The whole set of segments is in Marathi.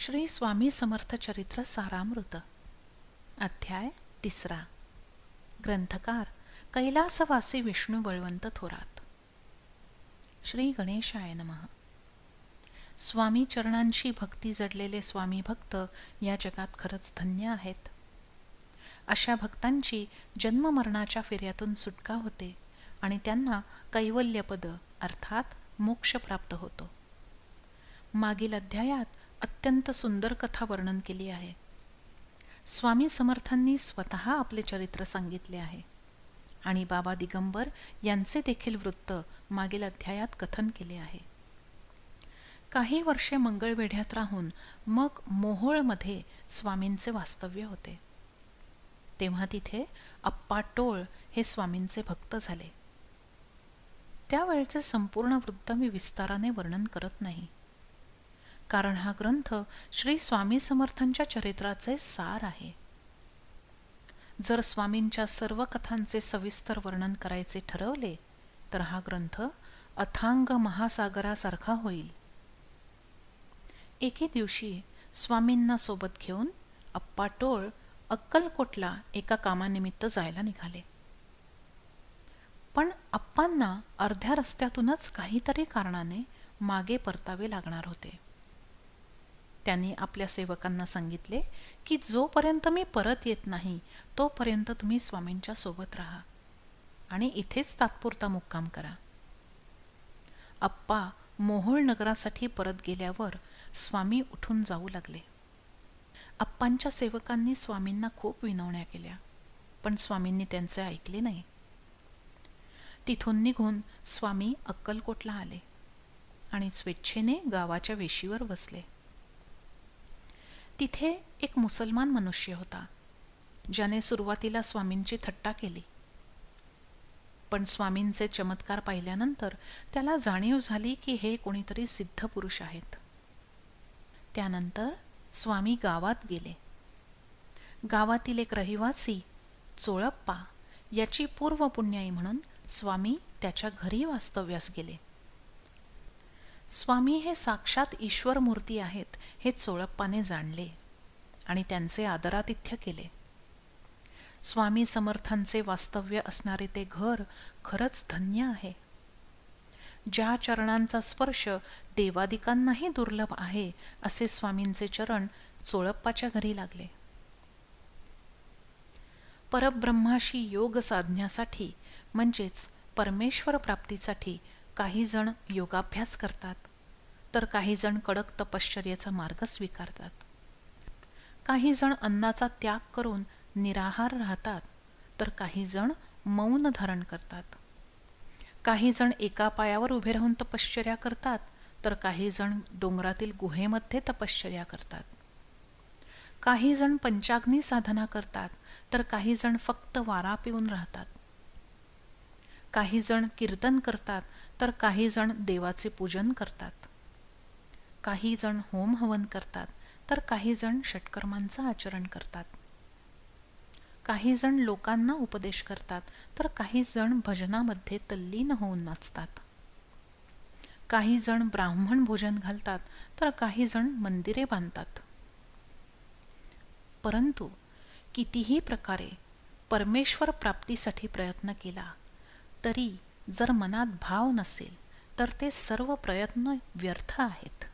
श्री स्वामी समर्थ चरित्र सारामृत अध्याय 3. ग्रंथकार कैलासवासी विष्णू बळवंत थोरात. श्री गणेशाय नमः. स्वामी चरणांशी भक्ती जडलेले स्वामी भक्त या जगात खरंच धन्य आहेत. अशा भक्तांची जन्ममरणाच्या फेऱ्यातून सुटका होते आणि त्यांना कैवल्यपद अर्थात मोक्ष प्राप्त होतो. मागील अध्यायात अत्यंत सुंदर कथा वर्णन केली आहे. स्वामी समर्थांनी स्वतः आपले चरित्र सांगितले आहे आणि बाबा दिगंबर यांचे देखील वृत्त मागील अध्यायात कथन केले आहे. काही वर्षे मंगळवेढ्यात राहून मग मोहोळमध्ये स्वामींचे वास्तव्य होते. तेव्हा तिथे अप्पा टोळ हे स्वामींचे भक्त झाले. त्यावेळचे संपूर्ण वृत्त मी विस्ताराने वर्णन करत नाही, कारण हा ग्रंथ श्री स्वामी समर्थांच्या चरित्राचे सार आहे. जर स्वामींच्या सर्व कथांचे सविस्तर वर्णन करायचे ठरवले तर हा ग्रंथ अथांग महासागरासारखा होईल. एके दिवशी स्वामींना सोबत घेऊन अप्पा टोळ अक्कलकोटला एका कामानिमित्त जायला निघाले. पण अप्पांना अर्ध्या रस्त्यातूनच काहीतरी कारणाने मागे परतावे लागणार होते. त्यांनी आपल्या सेवकांना सांगितले की जोपर्यंत मी परत येत नाही तोपर्यंत तुम्ही स्वामींच्या सोबत राहा आणि इथेच तात्पुरता मुक्काम करा. अप्पा मोहोळ नगरासाठी परत गेल्यावर स्वामी उठून जाऊ लागले. अप्पांच्या सेवकांनी स्वामींना खूप विनवण्या केल्या, पण स्वामींनी त्यांचे ऐकले नाही. तिथून निघून स्वामी अक्कलकोटला आले आणि स्वेच्छेने गावाच्या वेशीवर बसले. तिथे एक मुसलमान मनुष्य होता, ज्याने सुरुवातीला स्वामींची थट्टा केली. पण स्वामींचे चमत्कार पाहिल्यानंतर त्याला जाणीव झाली की हे कोणीतरी सिद्ध पुरुष आहेत. त्यानंतर स्वामी गावात गेले. गावातील एक रहिवासी चोळप्पा याची पूर्वपुण्याई म्हणून स्वामी त्याच्या घरी वास्तव्यास गेले. स्वामी हे साक्षात ईश्वर मूर्ती आहेत हे चोळप्पाने जाणले आणि त्यांचे आदरातिथ्य केले. स्वामी समर्थांचे वास्तव्य असणारे ते घर खरंच धन्य आहे. ज्या चरणांचा स्पर्श देवादिकांनाही दुर्लभ आहे असे स्वामींचे चरण चोळप्पाच्या घरी लागले. परब्रह्माशी योग साधण्यासाठी म्हणजेच परमेश्वर प्राप्तीसाठी काही जण योगाभ्यास करतात, तर काही जण कडक तपश्चर्याचा मार्ग स्वीकारतात. काही जण अन्नाचा त्याग करून निराहार राहतात, तर काही जण मौन धारण करतात. काही जण एका पायावर उभे राहून तपश्चर्या करतात, तर काही जण डोंगरातील गुहेमध्ये तपश्चर्या करतात. काही जण पंचाग्नी साधना करतात, तर काही जण फक्त वारा पिऊन राहतात. काही जण कीर्तन करतात, तर काही जण देवाचे पूजन करतात. काही जण होम हवन करतात, तर काही जण षटकर्मांचं आचरण करतात. काही जण लोकांना उपदेश करतात, तर काही जण भजनामध्ये तल्लीन होऊन नाचतात. काही जण ब्राह्मण भोजन घालतात, तर काही जण मंदिरे बांधतात. परंतु कितीही प्रकारे परमेश्वर प्राप्तीसाठी प्रयत्न केला तरी जर मनात भाव नसेल तर ते सर्व प्रयत्न व्यर्थ आहेत.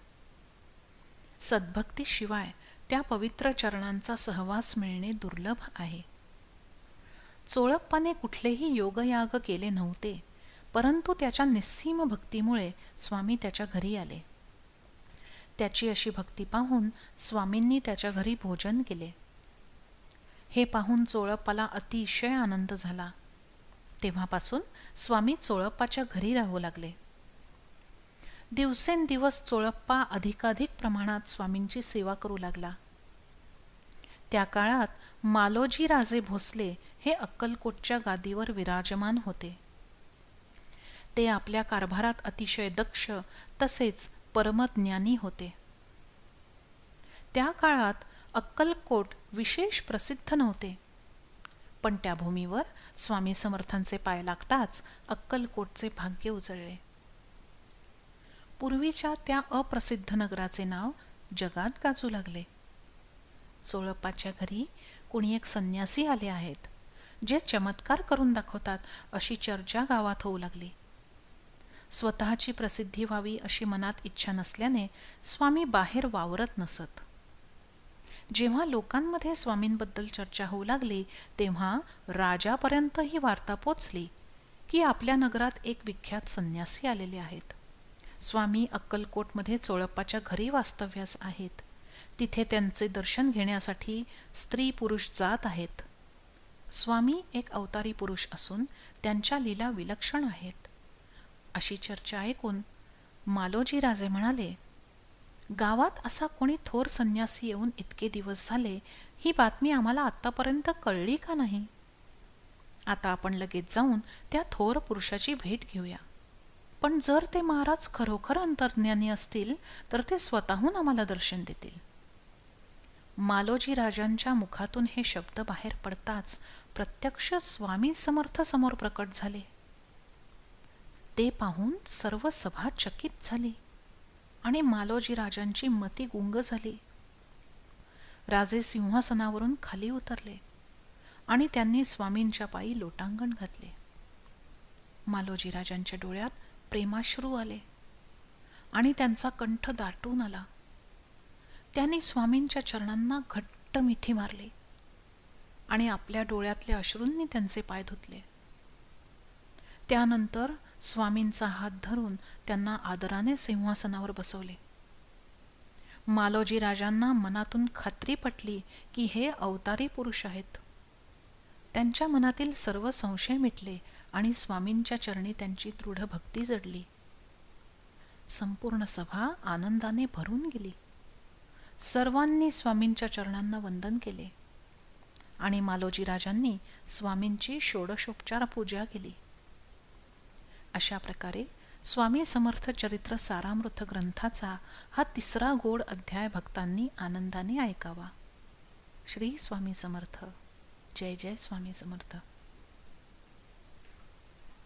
सद्भक्तीशिवाय त्या पवित्र चरणांचा सहवास मिळणे दुर्लभ आहे. चोळप्पाने कुठलेही योगयाग केले नव्हते, परंतु त्याच्या निस्सीम भक्तीमुळे स्वामी त्याच्या घरी आले. त्याची अशी भक्ती पाहून स्वामींनी त्याच्या घरी भोजन केले. हे पाहून चोळप्पाला अतिशय आनंद झाला. तेव्हापासून स्वामी चोळप्पाच्या घरी राहू लागले. दिवसेंदिवस चोळप्पा अधिकाधिक प्रमाणात स्वामींची सेवा करू लागला. त्या काळात मालोजी राजे भोसले हे अक्कलकोटच्या गादीवर विराजमान होते. ते आपल्या कारभारात अतिशय दक्ष तसेच परमज्ञानी होते. त्या काळात अक्कलकोट विशेष प्रसिद्ध नव्हते, पण त्या भूमीवर स्वामी समर्थांचे पाय लागताच अक्कलकोटचे भाग्य उजळले. पूर्वीच्या त्या अप्रसिद्ध नगराचे नाव जगात गाजू लागले. चोळप्पाच्या घरी कुणी एक संन्यासी आले आहेत, जे चमत्कार करून दाखवतात अशी चर्चा गावात होऊ लागली. स्वतःची प्रसिद्धी व्हावी अशी मनात इच्छा नसल्याने स्वामी बाहेर वावरत नसत. जेव्हा लोकांमध्ये स्वामींबद्दल चर्चा होऊ लागली तेव्हा राजापर्यंत ही वार्ता पोचली की आपल्या नगरात एक विख्यात संन्यासी आलेले आहेत. स्वामी अक्कलकोटमध्ये चोळप्पाच्या घरी वास्तव्यास आहेत. तिथे त्यांचे दर्शन घेण्यासाठी स्त्री पुरुष जात आहेत. स्वामी एक अवतारी पुरुष असून त्यांच्या लीला विलक्षण आहेत अशी चर्चा ऐकून मालोजी राजे म्हणाले, गावात असा कोणी थोर संन्यासी येऊन इतके दिवस झाले, ही बातमी आम्हाला आतापर्यंत कळली का नाही? आता आपण लगेच जाऊन त्या थोर पुरुषाची भेट घेऊया. पण जर ते महाराज खरोखर अंतर्ज्ञानी असतील तर ते स्वतःहून आम्हाला दर्शन देतील. मालोजी राजांच्या मुखातून हे शब्द बाहेर पडताच प्रत्यक्ष स्वामी समर्थ समोर प्रकट झाले. ते पाहून सर्व सभा चकित झाली आणि मालोजी राजांची मती गुंग झाली. राजे सिंहासनावरून खाली उतरले आणि त्यांनी स्वामींच्या पायी लोटांगण घातले. मालोजी राजांच्या डोळ्यात प्रेमाश्रू आले आणि त्यांचा कंठ दाटून आला. त्यांनी स्वामींच्या चरणांना घट्ट मिठी मारली आणि आपल्या डोळ्यातल्या अश्रूंनी त्यांचे पाय धुतले. त्यानंतर स्वामींचा हात धरून त्यांना आदराने सिंहासनावर बसवले. मालोजी राजांना मनातून खात्री पटली की हे अवतारी पुरुष आहेत. त्यांच्या मनातील सर्व संशय मिटले आणि स्वामींच्या चरणी त्यांची दृढ भक्ती जडली. संपूर्ण सभा आनंदाने भरून गेली. सर्वांनी स्वामींच्या चरणांना वंदन केले आणि मालोजी राजांनी स्वामींची षोडशोपचार पूजा केली. अशा प्रकारे स्वामी समर्थ चरित्र सारामृत ग्रंथाचा हा 3रा गोड अध्याय भक्तांनी आनंदाने ऐकावा. श्री स्वामी समर्थ. जय जय स्वामी समर्थ.